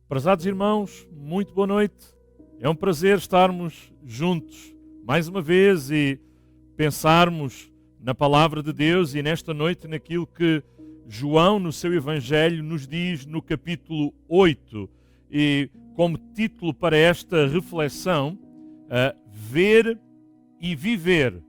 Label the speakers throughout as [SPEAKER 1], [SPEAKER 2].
[SPEAKER 1] Prezados irmãos, muito boa noite. É um prazer estarmos juntos mais uma vez e pensarmos na palavra de Deus e nesta noite naquilo que João, no seu Evangelho, nos diz no capítulo 8. E como título para esta reflexão, ver e viver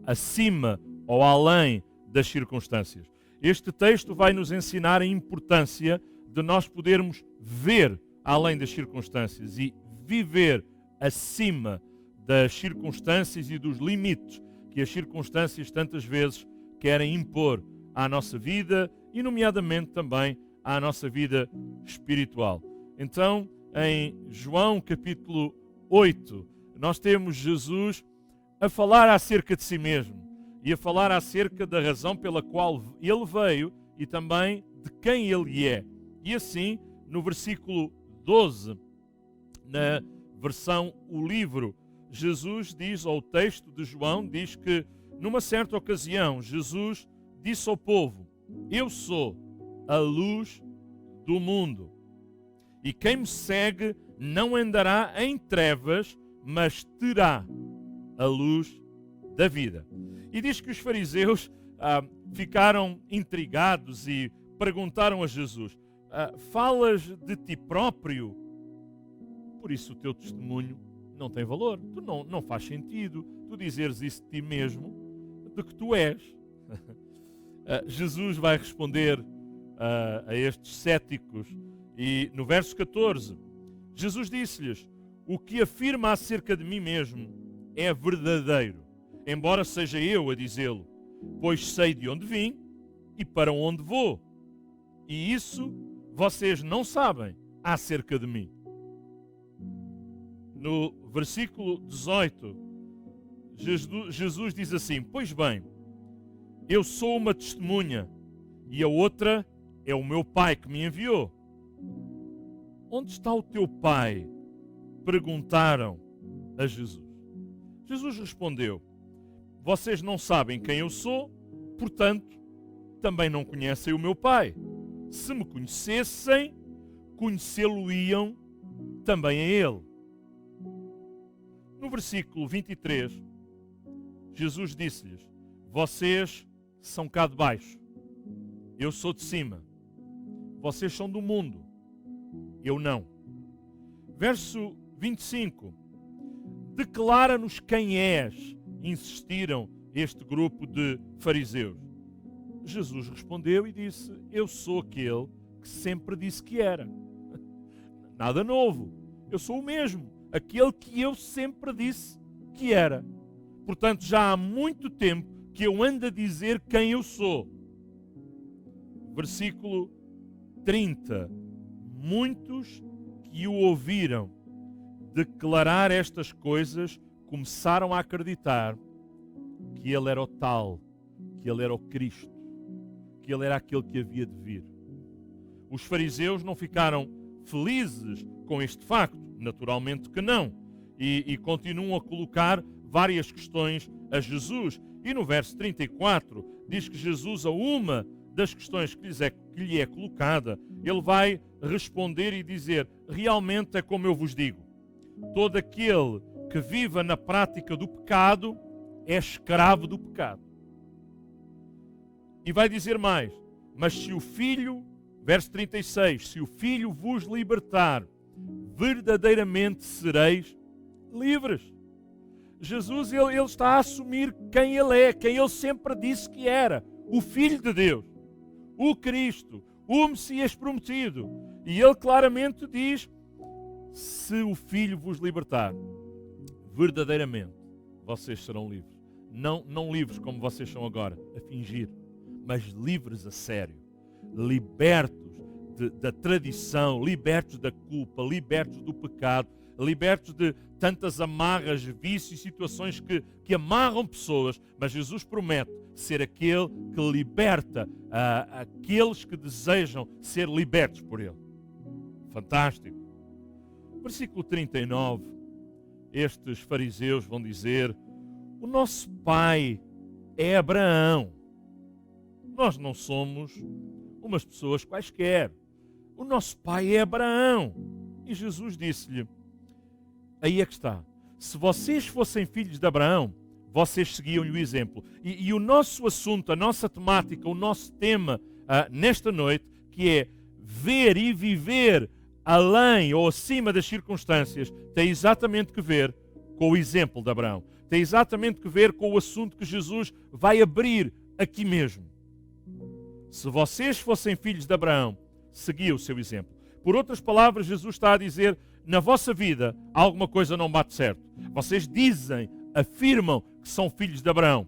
[SPEAKER 1] acima ou além das circunstâncias. Este texto vai nos ensinar a importância de nós podermos ver além das circunstâncias e viver acima das circunstâncias e dos limites que as circunstâncias tantas vezes querem impor à nossa vida e nomeadamente também à nossa vida espiritual. Então, em João capítulo 8, nós temos Jesus a falar acerca de si mesmo e a falar acerca da razão pela qual ele veio e também de quem ele é. E assim, no versículo 12, na versão O Livro, Jesus diz, ou o texto de João diz que, numa certa ocasião, Jesus disse ao povo: eu sou a luz do mundo. E quem me segue não andará em trevas, mas terá a luz da vida. E diz que os fariseus ficaram intrigados e perguntaram a Jesus: falas de ti próprio, por isso o teu testemunho não tem valor. Tu não faz sentido tu dizeres isso de ti mesmo, de que tu és. Jesus vai responder a estes céticos e no verso 14, Jesus disse-lhes: o que afirma acerca de mim mesmo é verdadeiro, embora seja eu a dizê-lo, pois sei de onde vim e para onde vou, e isso vocês não sabem acerca de mim. No versículo 18, Jesus diz assim: pois bem, eu sou uma testemunha e a outra é o meu Pai que me enviou. Onde está o teu Pai? Perguntaram a Jesus. Jesus respondeu: vocês não sabem quem eu sou, portanto, também não conhecem o meu Pai. Se me conhecessem, conhecê-lo-iam também a ele. No versículo 23, Jesus disse-lhes: vocês são cá de baixo, eu sou de cima. Vocês são do mundo, eu não. Verso 25, declara-nos quem és, insistiram este grupo de fariseus. Jesus respondeu e disse: eu sou aquele que sempre disse que era. Nada novo, eu sou o mesmo, aquele que eu sempre disse que era. Portanto, já há muito tempo que eu ando a dizer quem eu sou. Versículo 30. Muitos que o ouviram declarar estas coisas começaram a acreditar que ele era o tal, que ele era o Cristo, que ele era aquele que havia de vir. Os fariseus não ficaram felizes com este facto, naturalmente que não, e continuam a colocar várias questões a Jesus. E no verso 34 diz que Jesus, a uma das questões que lhe é colocada, ele vai responder e dizer: realmente é como eu vos digo, todo aquele que viva na prática do pecado é escravo do pecado. E vai dizer mais: mas se o Filho, verso 36, se o Filho vos libertar, verdadeiramente sereis livres. Jesus ele está a assumir quem ele é, quem ele sempre disse que era: o Filho de Deus, o Cristo, o Messias prometido. E ele claramente diz: se o Filho vos libertar, verdadeiramente vocês serão livres. Não livres como vocês são agora, a fingir, mas livres a sério, libertos da tradição, libertos da culpa, libertos do pecado, libertos de tantas amarras, vícios e situações que amarram pessoas, mas Jesus promete ser aquele que liberta aqueles que desejam ser libertos por ele. Fantástico. Versículo 39, estes fariseus vão dizer: o nosso pai é Abraão. Nós não somos umas pessoas quaisquer. o nosso pai é Abraão. E Jesus disse-lhe, aí é que está, se vocês fossem filhos de Abraão, vocês seguiam-lhe o exemplo. E o nosso assunto, a nossa temática, o nosso tema nesta noite, que é ver e viver além ou acima das circunstâncias, tem exatamente que ver com o exemplo de Abraão. Tem exatamente que ver com o assunto que Jesus vai abrir aqui mesmo. Se vocês fossem filhos de Abraão, seguia o seu exemplo. Por outras palavras, Jesus está a dizer, na vossa vida alguma coisa não bate certo. Vocês dizem, afirmam que são filhos de Abraão.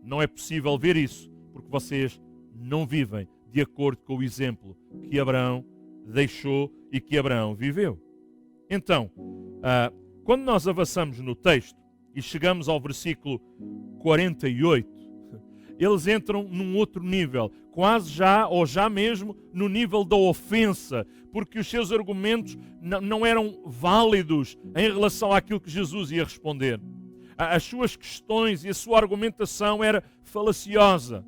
[SPEAKER 1] Não é possível ver isso, porque vocês não vivem de acordo com o exemplo que Abraão deixou e que Abraão viveu. Então, quando nós avançamos no texto e chegamos ao versículo 48, eles entram num outro nível, quase já, ou já mesmo, no nível da ofensa, porque os seus argumentos não eram válidos em relação àquilo que Jesus ia responder. As suas questões e a sua argumentação era falaciosa.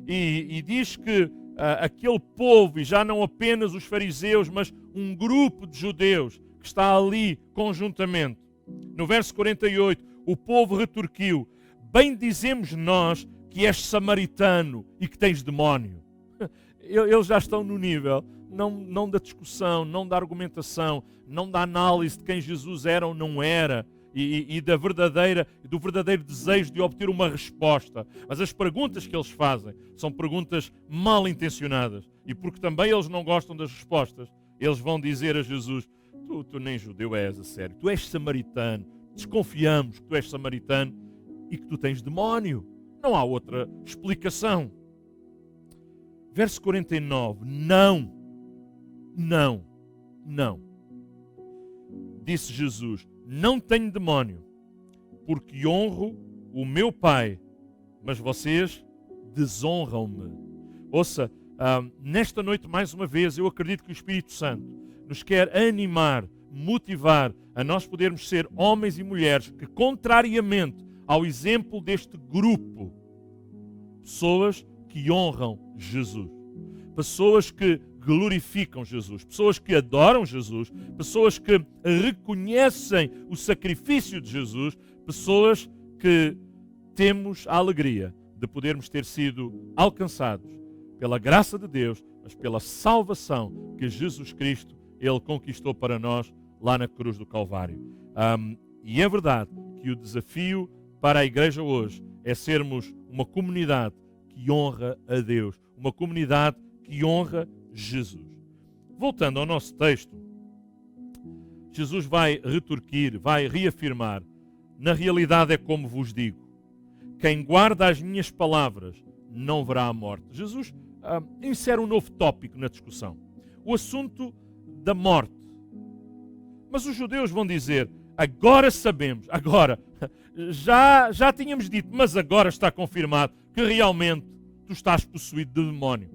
[SPEAKER 1] E diz que aquele povo, e já não apenas os fariseus, mas um grupo de judeus que está ali conjuntamente. No verso 48, o povo retorquiu, bem dizemos nós que és samaritano e que tens demónio. Eles já estão no nível, não da discussão, não da argumentação, não da análise de quem Jesus era ou não era, e do verdadeiro desejo de obter uma resposta. Mas as perguntas que eles fazem são perguntas mal intencionadas. E porque também eles não gostam das respostas, eles vão dizer a Jesus, tu nem judeu és, a sério, tu és samaritano, desconfiamos que tu és samaritano e que tu tens demónio. Não há outra explicação. Verso 49, não. Disse Jesus, não tenho demónio, porque honro o meu Pai, mas vocês desonram-me. Ouça, nesta noite, mais uma vez, eu acredito que o Espírito Santo nos quer animar, motivar a nós podermos ser homens e mulheres que, contrariamente ao exemplo deste grupo, pessoas que honram Jesus, pessoas que glorificam Jesus, pessoas que adoram Jesus, pessoas que reconhecem o sacrifício de Jesus, pessoas que temos a alegria de podermos ter sido alcançados pela graça de Deus, mas pela salvação que Jesus Cristo, Ele conquistou para nós lá na cruz do Calvário. E é verdade que o desafio para a igreja hoje é sermos uma comunidade que honra a Deus, uma comunidade que honra Jesus. Voltando ao nosso texto, Jesus vai retorquir, vai reafirmar, na realidade é como vos digo, quem guarda as minhas palavras não verá a morte. Jesus insere um novo tópico na discussão, o assunto da morte. Mas os judeus vão dizer, agora sabemos, agora, já tínhamos dito, mas agora está confirmado que realmente tu estás possuído de demónio.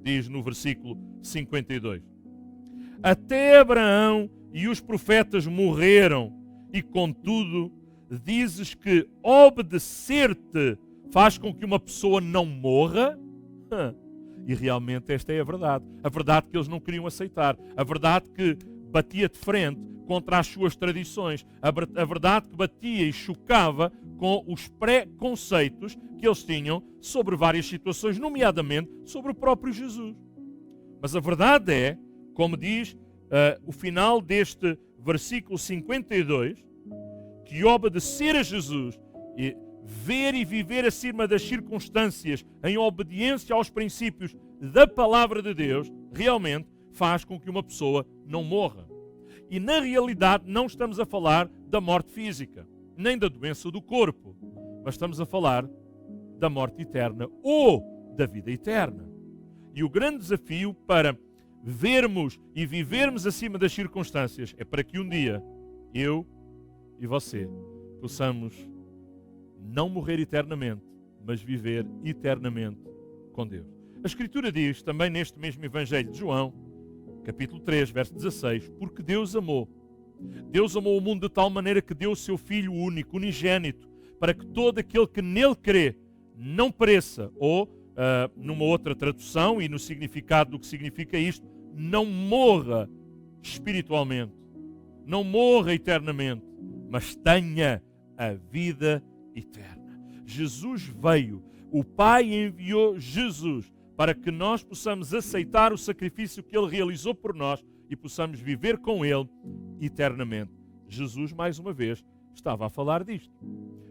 [SPEAKER 1] Diz no versículo 52. Até Abraão e os profetas morreram, e contudo dizes que obedecer-te faz com que uma pessoa não morra? E realmente esta é a verdade que eles não queriam aceitar, a verdade que batia de frente contra as suas tradições, a verdade que batia e chocava com os preconceitos que eles tinham sobre várias situações, nomeadamente sobre o próprio Jesus. Mas a verdade é, como diz o final deste versículo 52, que obedecer a Jesus e ver e viver acima das circunstâncias em obediência aos princípios da palavra de Deus, realmente faz com que uma pessoa não morra. E na realidade não estamos a falar da morte física, nem da doença do corpo, mas estamos a falar da morte eterna ou da vida eterna. E o grande desafio para vermos e vivermos acima das circunstâncias é para que um dia eu e você possamos não morrer eternamente, mas viver eternamente com Deus. A Escritura diz também neste mesmo Evangelho de João, capítulo 3, verso 16, porque Deus amou o mundo de tal maneira que deu o seu Filho único, unigênito, para que todo aquele que nele crê não pereça, ou numa outra tradução e no significado do que significa isto, não morra espiritualmente, não morra eternamente, mas tenha a vida eterna. Jesus veio, o Pai enviou Jesus para que nós possamos aceitar o sacrifício que Ele realizou por nós e possamos viver com Ele eternamente. Jesus, mais uma vez, estava a falar disto.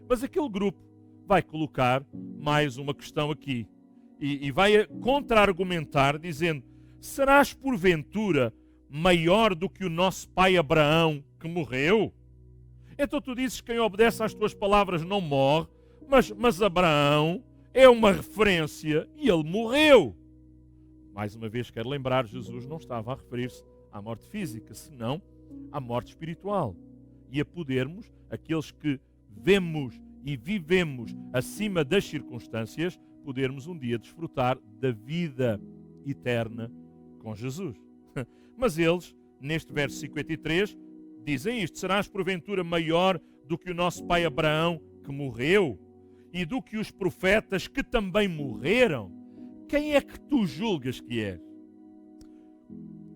[SPEAKER 1] Mas aquele grupo vai colocar mais uma questão aqui e vai contra-argumentar dizendo: serás porventura maior do que o nosso pai Abraão que morreu? Então tu dizes que quem obedece às tuas palavras não morre, mas Abraão é uma referência e ele morreu. Mais uma vez quero lembrar, Jesus não estava a referir-se à morte física, senão à morte espiritual. E a podermos, aqueles que vemos e vivemos acima das circunstâncias, podermos um dia desfrutar da vida eterna com Jesus. Mas eles, neste verso 53, dizem isto: serás porventura maior do que o nosso pai Abraão que morreu e do que os profetas que também morreram? Quem é que tu julgas que és?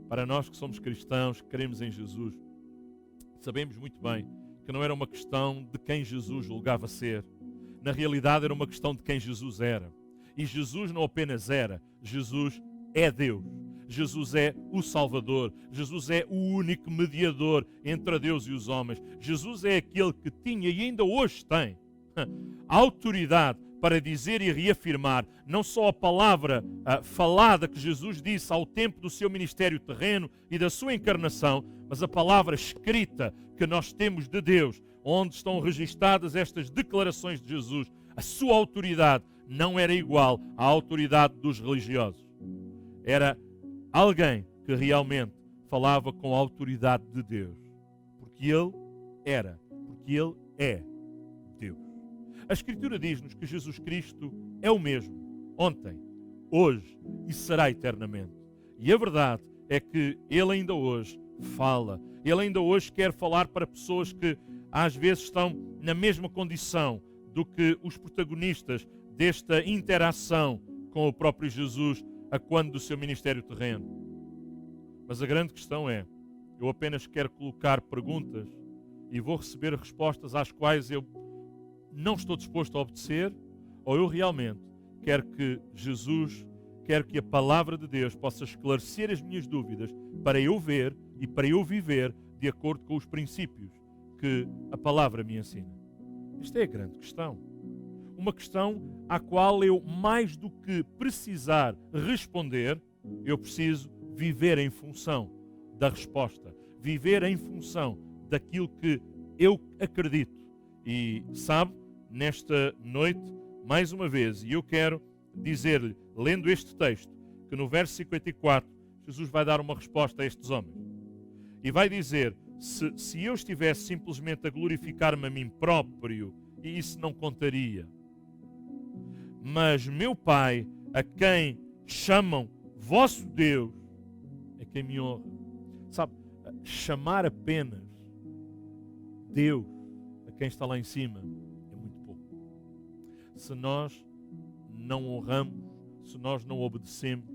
[SPEAKER 1] Para nós que somos cristãos, que cremos em Jesus, sabemos muito bem que não era uma questão de quem Jesus julgava ser. Na realidade era uma questão de quem Jesus era. E Jesus não apenas era, Jesus é Deus. Jesus é o Salvador. Jesus é o único mediador entre Deus e os homens. Jesus é aquele que tinha e ainda hoje tem a autoridade para dizer e reafirmar não só a palavra falada que Jesus disse ao tempo do seu ministério terreno e da sua encarnação, mas a palavra escrita que nós temos de Deus, onde estão registadas estas declarações de Jesus. A sua autoridade não era igual à autoridade dos religiosos. Era alguém que realmente falava com a autoridade de Deus, porque Ele é Deus. A Escritura diz-nos que Jesus Cristo é o mesmo, ontem, hoje e será eternamente. E a verdade é que Ele ainda hoje fala. Ele ainda hoje quer falar para pessoas que às vezes estão na mesma condição do que os protagonistas desta interação com o próprio Jesus a quando do seu ministério terreno. Mas a grande questão é, eu apenas quero colocar perguntas e vou receber respostas às quais eu não estou disposto a obedecer, ou eu realmente quero que Jesus, quero que a palavra de Deus possa esclarecer as minhas dúvidas para eu ver e para eu viver de acordo com os princípios que a palavra me ensina. Esta é a grande questão. Uma questão à qual eu, mais do que precisar responder, eu preciso viver em função da resposta, viver em função daquilo que eu acredito. E sabe, nesta noite, mais uma vez, e eu quero dizer-lhe, lendo este texto, que no verso 54, Jesus vai dar uma resposta a estes homens. E vai dizer, se eu estivesse simplesmente a glorificar-me a mim próprio, e isso não contaria. Mas meu Pai, a quem chamam vosso Deus, é quem me honra. Sabe, chamar apenas Deus a quem está lá em cima é muito pouco. Se nós não honramos, se nós não obedecemos,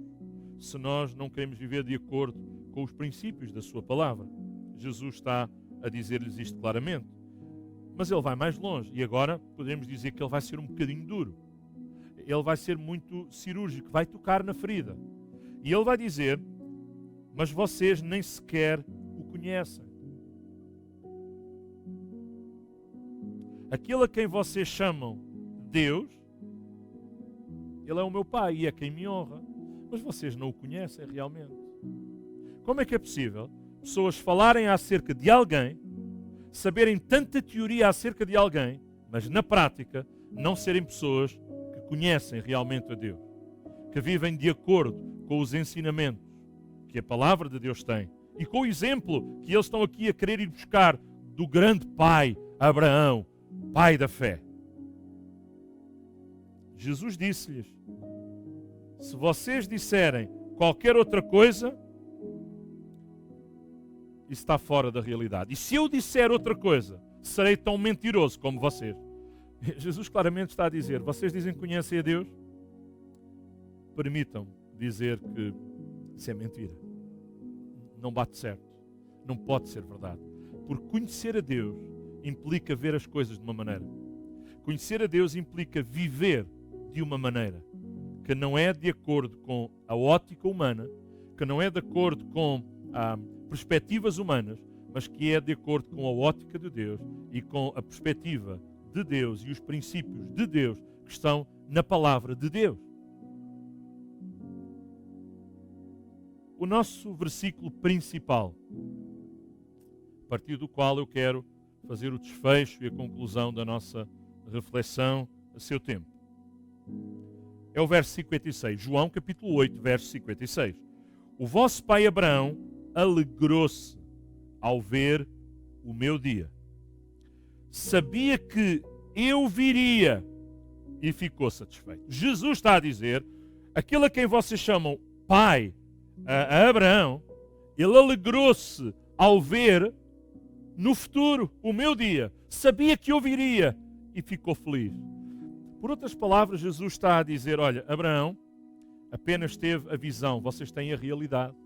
[SPEAKER 1] se nós não queremos viver de acordo com os princípios da sua palavra, Jesus está a dizer-lhes isto claramente. Mas ele vai mais longe e agora podemos dizer que ele vai ser um bocadinho duro. Ele vai ser muito cirúrgico, vai tocar na ferida. E ele vai dizer, mas vocês nem sequer o conhecem. Aquele a quem vocês chamam Deus, Ele é o meu Pai e é quem me honra. Mas vocês não o conhecem realmente. Como é que é possível pessoas falarem acerca de alguém, saberem tanta teoria acerca de alguém, mas na prática não serem pessoas que conhecem realmente a Deus, que vivem de acordo com os ensinamentos que a palavra de Deus tem e com o exemplo que eles estão aqui a querer ir buscar do grande pai Abraão, pai da fé. Jesus disse-lhes, se vocês disserem qualquer outra coisa, isso está fora da realidade. E se eu disser outra coisa, serei tão mentiroso como vocês. Jesus claramente está a dizer, vocês dizem que conhecem a Deus? Permitam dizer que isso é mentira. não bate certo. Não pode ser verdade. Porque conhecer a Deus implica ver as coisas de uma maneira. Conhecer a Deus implica viver de uma maneira que não é de acordo com a ótica humana, que não é de acordo com perspectivas humanas, mas que é de acordo com a ótica de Deus e com a perspectiva de Deus e os princípios de Deus que estão na palavra de Deus. O nosso versículo principal, a partir do qual eu quero fazer o desfecho e a conclusão da nossa reflexão a seu tempo, é o verso 56, João capítulo 8, verso 56. O vosso pai Abraão alegrou-se ao ver o meu dia. Sabia que eu viria e ficou satisfeito. Jesus está a dizer, aquele a quem vocês chamam pai, a Abraão, ele alegrou-se ao ver no futuro o meu dia. Sabia que eu viria e ficou feliz. Por outras palavras, Jesus está a dizer, olha, Abraão apenas teve a visão, vocês têm a realidade.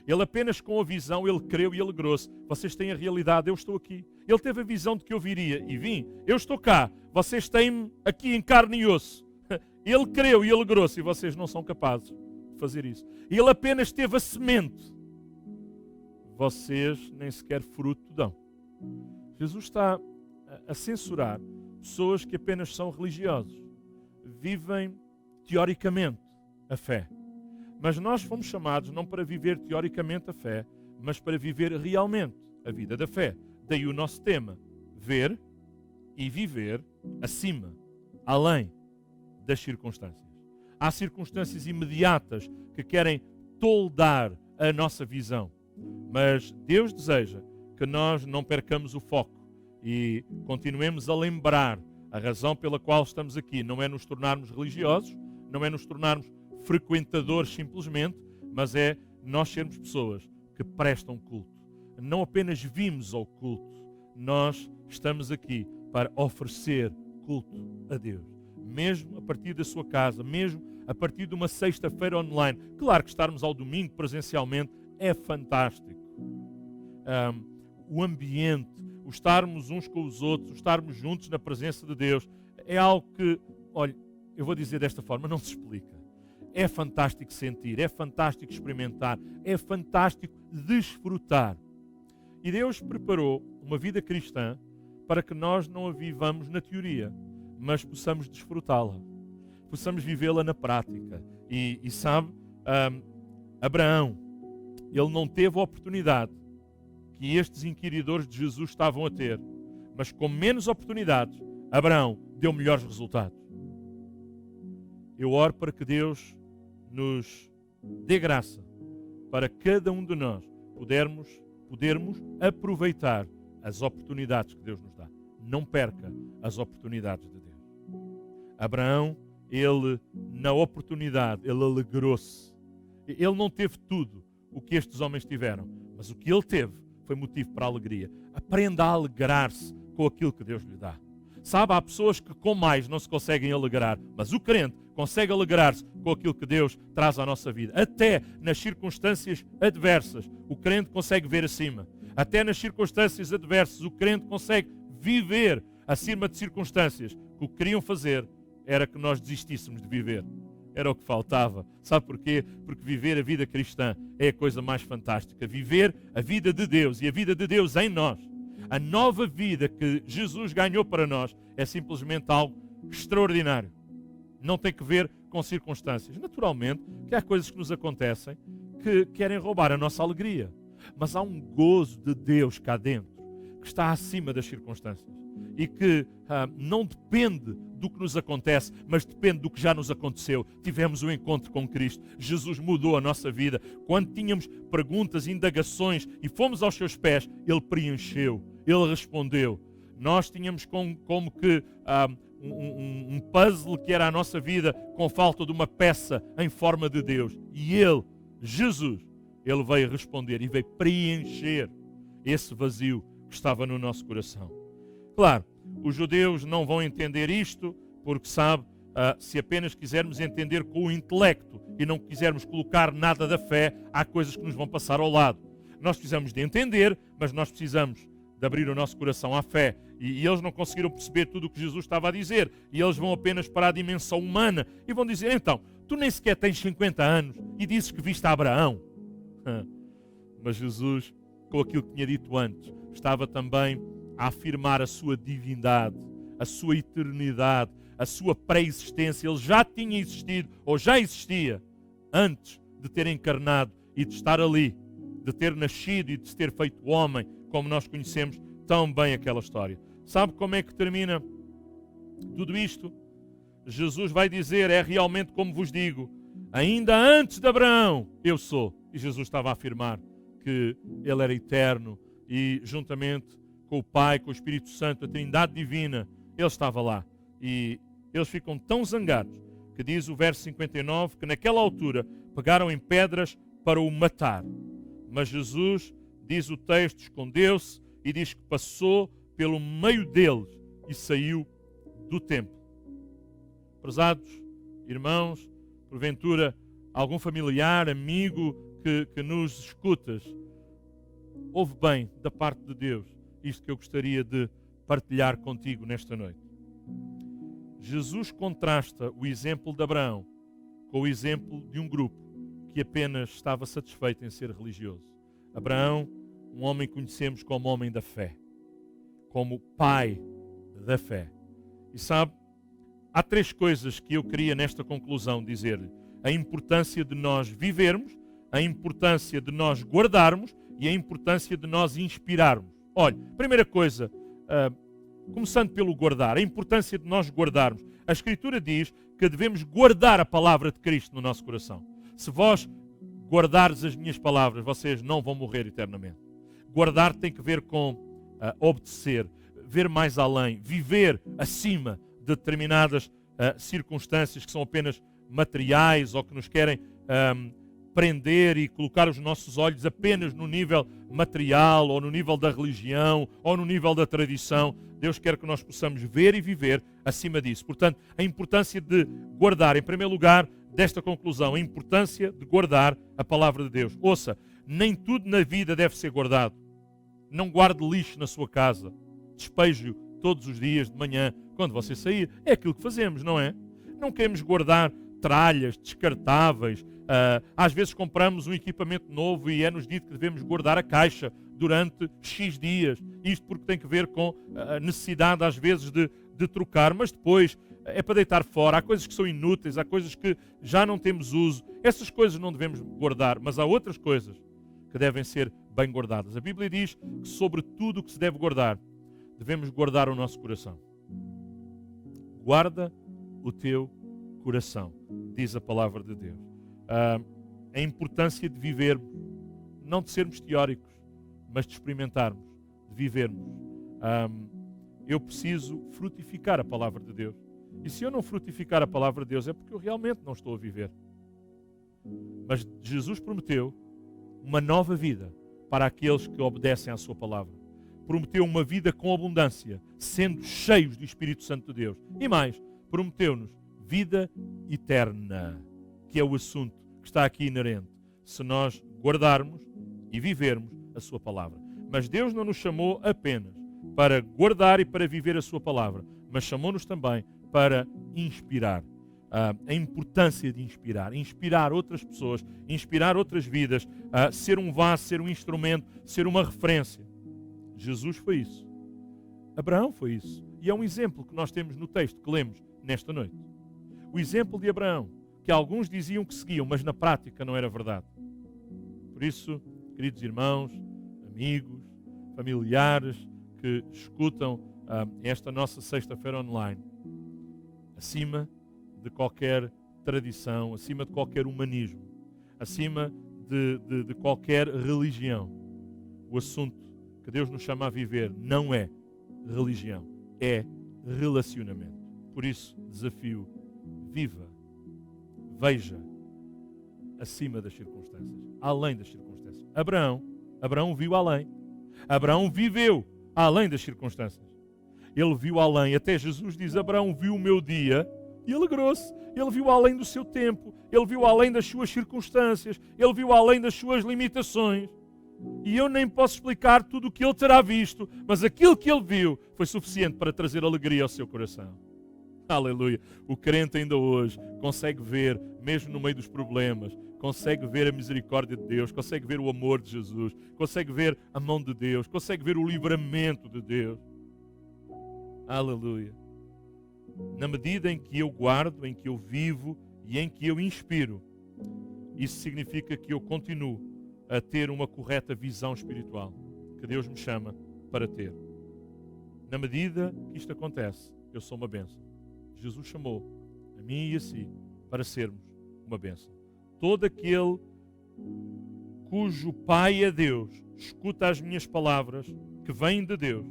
[SPEAKER 1] Ele apenas com a visão, ele creu e alegrou-se. Vocês têm a realidade, eu estou aqui. Ele teve a visão de que eu viria e vim. Eu estou cá, vocês têm-me aqui em carne e osso. Ele creu e alegrou-se e vocês não são capazes de fazer isso. Ele apenas teve a semente. Vocês nem sequer fruto dão. Jesus está a censurar pessoas que apenas são religiosos. Vivem teoricamente a fé. Mas nós fomos chamados não para viver teoricamente a fé, mas para viver realmente a vida da fé. Daí o nosso tema, ver e viver acima, além das circunstâncias. Há circunstâncias imediatas que querem toldar a nossa visão, mas Deus deseja que nós não percamos o foco e continuemos a lembrar a razão pela qual estamos aqui. Não é nos tornarmos religiosos, não é nos tornarmos frequentadores simplesmente, mas é nós sermos pessoas que prestam culto. Não apenas vimos ao culto, nós estamos aqui para oferecer culto a Deus. Mesmo a partir da sua casa, mesmo a partir de uma sexta-feira online. Claro que estarmos ao domingo presencialmente é fantástico. O ambiente, o estarmos uns com os outros, o estarmos juntos na presença de Deus, é algo que, olha, eu vou dizer desta forma, não se explica. É fantástico sentir, é fantástico experimentar, é fantástico desfrutar. E Deus preparou uma vida cristã para que nós não a vivamos na teoria, mas possamos desfrutá-la, possamos vivê-la na prática. E sabe, Abraão, ele não teve a oportunidade que estes inquiridores de Jesus estavam a ter, mas com menos oportunidades, Abraão deu melhores resultados. Eu oro para que Deus nos dê graça para cada um de nós podermos aproveitar as oportunidades que Deus nos dá. Não perca as oportunidades de Deus. Abraão, ele na oportunidade, ele alegrou-se. Ele não teve tudo o que estes homens tiveram, mas o que ele teve foi motivo para a alegria. Aprenda a alegrar-se com aquilo que Deus lhe dá. Sabe, há pessoas que com mais não se conseguem alegrar, mas o crente consegue alegrar-se com aquilo que Deus traz à nossa vida. Até nas circunstâncias adversas, o crente consegue ver acima. Até nas circunstâncias adversas, o crente consegue viver acima de circunstâncias que o que queriam fazer era que nós desistíssemos de viver. Era o que faltava. Sabe porquê? Porque viver a vida cristã é a coisa mais fantástica. Viver a vida de Deus e a vida de Deus em nós. A nova vida que Jesus ganhou para nós é simplesmente algo extraordinário. Não tem que ver com circunstâncias. Naturalmente que há coisas que nos acontecem que querem roubar a nossa alegria. Mas há um gozo de Deus cá dentro que está acima das circunstâncias e que não depende do que nos acontece, mas depende do que já nos aconteceu. Tivemos um encontro com Cristo. Jesus mudou a nossa vida. Quando tínhamos perguntas, indagações e fomos aos seus pés, Ele preencheu, Ele respondeu. Nós tínhamos como que um puzzle que era a nossa vida com falta de uma peça em forma de Deus. E Ele, Jesus, Ele veio responder e veio preencher esse vazio que estava no nosso coração. Claro, os judeus não vão entender isto, porque sabe, se apenas quisermos entender com o intelecto e não quisermos colocar nada da fé, há coisas que nos vão passar ao lado. Nós precisamos de entender, mas nós precisamos de abrir o nosso coração à fé. E eles não conseguiram perceber tudo o que Jesus estava a dizer. E eles vão apenas para a dimensão humana e vão dizer, então, tu nem sequer tens 50 anos e dizes que viste a Abraão. Mas Jesus, com aquilo que tinha dito antes, estava também a afirmar a sua divindade, a sua eternidade, a sua pré-existência. Ele já tinha existido, ou já existia, antes de ter encarnado e de estar ali, de ter nascido e de se ter feito homem, como nós conhecemos tão bem aquela história. Sabe como é que termina tudo isto? Jesus vai dizer, é realmente como vos digo, ainda antes de Abraão, eu sou. E Jesus estava a afirmar que ele era eterno e juntamente com o Pai, com o Espírito Santo, a Trindade Divina, ele estava lá. E eles ficam tão zangados que diz o verso 59 que naquela altura pegaram em pedras para o matar. Mas Jesus, diz o texto, escondeu-se e diz que passou pelo meio deles e saiu do templo. Prezados irmãos, porventura algum familiar, amigo que nos escutas, ouve bem da parte de Deus isto que eu gostaria de partilhar contigo nesta noite. Jesus contrasta o exemplo de Abraão com o exemplo de um grupo que apenas estava satisfeito em ser religioso. Abraão, um homem que conhecemos como homem da fé, como pai da fé. E sabe, há três coisas que eu queria nesta conclusão dizer-lhe. A importância de nós vivermos, a importância de nós guardarmos e a importância de nós inspirarmos. Olha, primeira coisa, começando pelo guardar, a importância de nós guardarmos. A Escritura diz que devemos guardar a palavra de Cristo no nosso coração. Se vós guardares as minhas palavras, vocês não vão morrer eternamente. Guardar tem que ver com obedecer, ver mais além, viver acima de determinadas circunstâncias que são apenas materiais ou que nos querem prender e colocar os nossos olhos apenas no nível material ou no nível da religião ou no nível da tradição. Deus quer que nós possamos ver e viver acima disso. Portanto, a importância de guardar, em primeiro lugar, desta conclusão, a importância de guardar a palavra de Deus. Ouça, nem tudo na vida deve ser guardado. Não guarde lixo na sua casa. Despeje-o todos os dias de manhã, quando você sair. É aquilo que fazemos, não é? Não queremos guardar tralhas descartáveis. Às vezes compramos um equipamento novo e é-nos dito que devemos guardar a caixa durante X dias. Isto porque tem que ver com a necessidade, às vezes, de trocar, mas depois é para deitar fora. Há coisas que são inúteis, há coisas que já não temos uso. Essas coisas não devemos guardar, mas há outras coisas que devem ser bem guardadas. A Bíblia diz que sobre tudo o que se deve guardar, devemos guardar o nosso coração. Guarda o teu coração, diz a palavra de Deus. A importância de vivermos, não de sermos teóricos, mas de experimentarmos, de vivermos. Eu preciso frutificar a palavra de Deus. E se eu não frutificar a palavra de Deus é porque eu realmente não estou a viver. Mas Jesus prometeu uma nova vida para aqueles que obedecem à sua palavra. Prometeu uma vida com abundância, sendo cheios do Espírito Santo de Deus. E mais, prometeu-nos vida eterna, que é o assunto que está aqui inerente, se nós guardarmos e vivermos a sua palavra. Mas Deus não nos chamou apenas para guardar e para viver a sua palavra, mas chamou-nos também para inspirar. A importância de inspirar outras pessoas, inspirar outras vidas, ser um vaso, ser um instrumento, ser uma referência. Jesus foi isso. Abraão foi isso. E é um exemplo que nós temos no texto que lemos nesta noite. O exemplo de Abraão, que alguns diziam que seguiam, mas na prática não era verdade. Por isso, queridos irmãos, amigos, familiares que escutam esta nossa sexta-feira online, acima de qualquer tradição, acima de qualquer humanismo, acima de qualquer religião, o assunto que Deus nos chama a viver não é religião, é relacionamento. Por isso, desafio, viva, veja, acima das circunstâncias, além das circunstâncias. Abraão viu além. Abraão viveu além das circunstâncias. Ele viu além. Até Jesus diz, Abraão viu o meu dia e alegrou-se. Ele viu além do seu tempo. Ele viu além das suas circunstâncias. Ele viu além das suas limitações. E eu nem posso explicar tudo o que ele terá visto, mas aquilo que ele viu foi suficiente para trazer alegria ao seu coração. Aleluia. O crente ainda hoje consegue ver, mesmo no meio dos problemas, consegue ver a misericórdia de Deus, consegue ver o amor de Jesus, consegue ver a mão de Deus, consegue ver o livramento de Deus. Aleluia. Na medida em que eu guardo, em que eu vivo e em que eu inspiro, isso significa que eu continuo a ter uma correta visão espiritual que Deus me chama para ter. Na medida que isto acontece, eu sou uma bênção. Jesus chamou a mim e a si para sermos uma bênção. Todo aquele cujo Pai é Deus escuta as minhas palavras que vêm de Deus.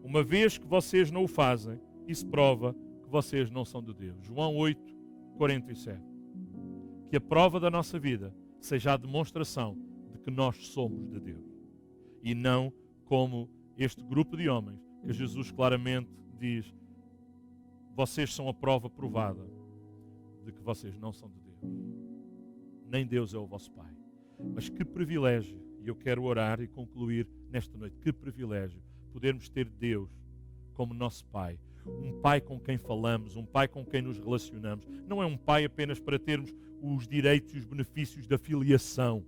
[SPEAKER 1] Uma vez que vocês não o fazem, isso prova que vocês não são de Deus. João 8:47. Que a prova da nossa vida seja a demonstração de que nós somos de Deus. E não como este grupo de homens que Jesus claramente diz: vocês são a prova provada de que vocês não são de Deus. Nem Deus é o vosso Pai. Mas que privilégio, e eu quero orar e concluir nesta noite, que privilégio podermos ter Deus como nosso Pai. Um Pai com quem falamos, um Pai com quem nos relacionamos. Não é um Pai apenas para termos os direitos e os benefícios da filiação,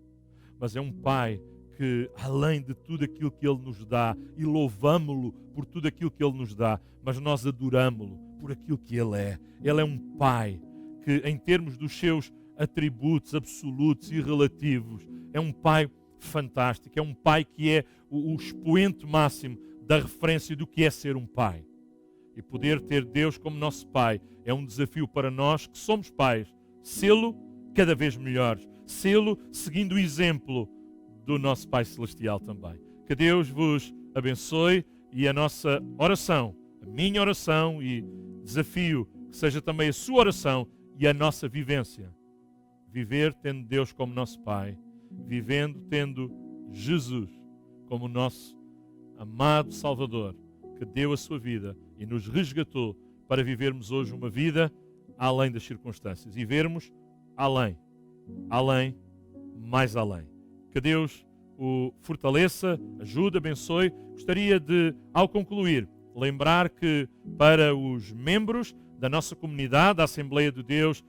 [SPEAKER 1] mas é um Pai que, além de tudo aquilo que Ele nos dá, e louvamo-lo por tudo aquilo que Ele nos dá, mas nós adoramo-lo por aquilo que Ele é. Ele é um Pai que, em termos dos seus atributos absolutos e relativos, é um Pai fantástico, é um Pai que é o expoente máximo da referência do que é ser um Pai. E poder ter Deus como nosso Pai é um desafio para nós que somos pais, sê-lo cada vez melhores, sê-lo seguindo o exemplo do nosso Pai Celestial também. Que Deus vos abençoe e a nossa oração, a minha oração e desafio, que seja também a sua oração e a nossa vivência. Viver tendo Deus como nosso Pai, vivendo tendo Jesus como nosso amado Salvador, que deu a sua vida e nos resgatou para vivermos hoje uma vida além das circunstâncias e vermos além, mais além. Que Deus o fortaleça, ajude, abençoe. Gostaria de, ao concluir, lembrar que para os membros da nossa comunidade, da Assembleia de Deus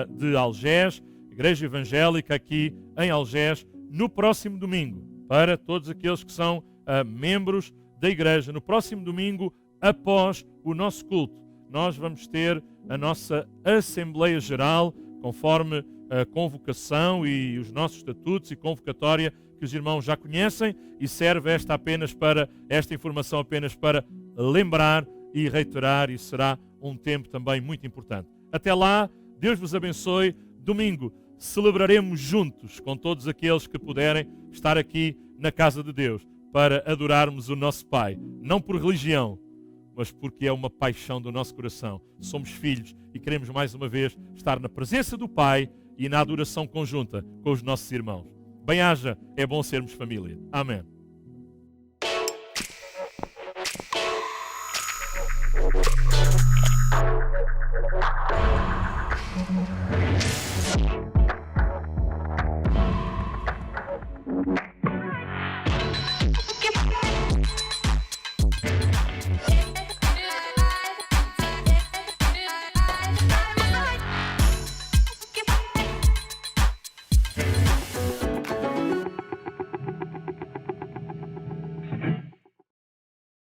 [SPEAKER 1] de Algés, Igreja Evangélica aqui em Algés, no próximo domingo, para todos aqueles que são membros da Igreja, no próximo domingo, após o nosso culto, nós vamos ter a nossa Assembleia Geral, conforme a convocação e os nossos estatutos e convocatória que os irmãos já conhecem, e serve esta informação apenas para lembrar e reiterar, e será um tempo também muito importante. Até lá, Deus vos abençoe. Domingo celebraremos juntos com todos aqueles que puderem estar aqui na casa de Deus para adorarmos o nosso Pai, não por religião, mas porque é uma paixão do nosso coração. Somos filhos e queremos mais uma vez estar na presença do Pai e na adoração conjunta com os nossos irmãos. Bem-haja, é bom sermos família. Amém.